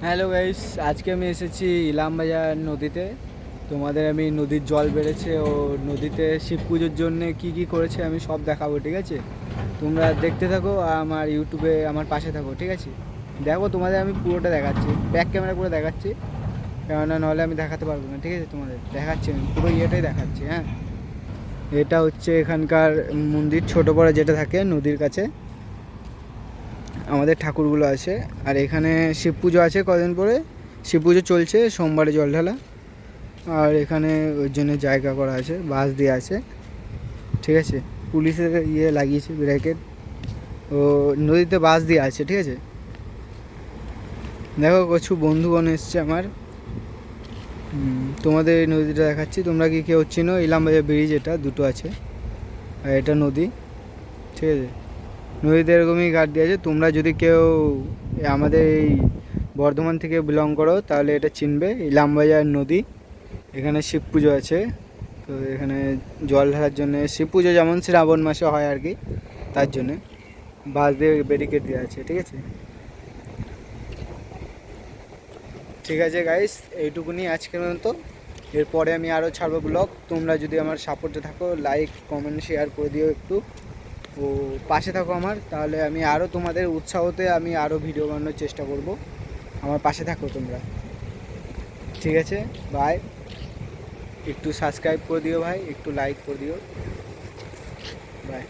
Hello guys, আজকে আমি এসেছি ইলামবাজার নদীতে। তোমাদের আমি নদীর জল বেড়েছে ও নদীতে শিব পুজোর জন্য কি করেছে আমি সব দেখাবো, ঠিক আছে? তোমরা দেখতে থাকো আর আমার ইউটিউবে আমার পাশে থাকো, ঠিক আছে? দেখো, তোমাদের আমি পুরোটা দেখাচ্ছি, ব্যাক ক্যামেরা করে দেখাচ্ছি, কেননা নাহলে আমি দেখাতে পারবো না, ঠিক আছে? তোমাদের দেখাচ্ছি, আমি পুরো ইয়েটাই দেখাচ্ছি। হ্যাঁ, এটা হচ্ছে এখানকার মন্দির, ছোটো বড় যেটা থাকে নদীর কাছে আমাদের ঠাকুরগুলো আছে। আর এখানে শিব পুজো আছে, কদিন পরে শিব পুজো চলছে, সোমবারে জল ঢালা। আর এখানে ওই জন্য জায়গা করা আছে, বাস দিয়ে আছে, ঠিক আছে? পুলিশের ইয়ে লাগিয়েছে, ব্র্যাকেট। ও নদীতে বাস দিয়ে আছে, ঠিক আছে? দেখো, কিছু বন্ধুগণ এসছে আমার। তোমাদের এই নদীটা দেখাচ্ছি, তোমরা কি কেউ চিনো? ইলামবাজার ব্রিজ, এটা দুটো আছে, আর এটা নদী, ঠিক আছে? নদীতে এরকমই ঘাট দিয়ে আছে। তোমরা যদি কেউ আমাদের এই বর্ধমান থেকে বিলং করো তাহলে এটা চিনবে, ইলামবাজার নদী। এখানে শিব পুজো আছে, তো এখানে জল ঢালার জন্য, শিব পুজো যেমন শ্রাবণ মাসে হয় আর কি, তার জন্যে বাঁশ দিয়ে ব্যারিকেড দেওয়া আছে, ঠিক আছে? ঠিক আছে গাইস, এইটুকুনি আজকের মতো। এরপরে আমি আরও ছাড়বো ব্লগ। তোমরা যদি আমার সাপোর্টে থাকো, লাইক কমেন্ট শেয়ার করে দিও একটু, ও পাশে থাকো আমার, তাহলে আমি আরও তোমাদের উৎসাহতে আমি আরও ভিডিও বানানোর চেষ্টা করব। আমার পাশে থাকো তোমরা, ঠিক আছে? বাই। একটু সাবস্ক্রাইব করে দিও ভাই, একটু লাইক করে দিও। বাই।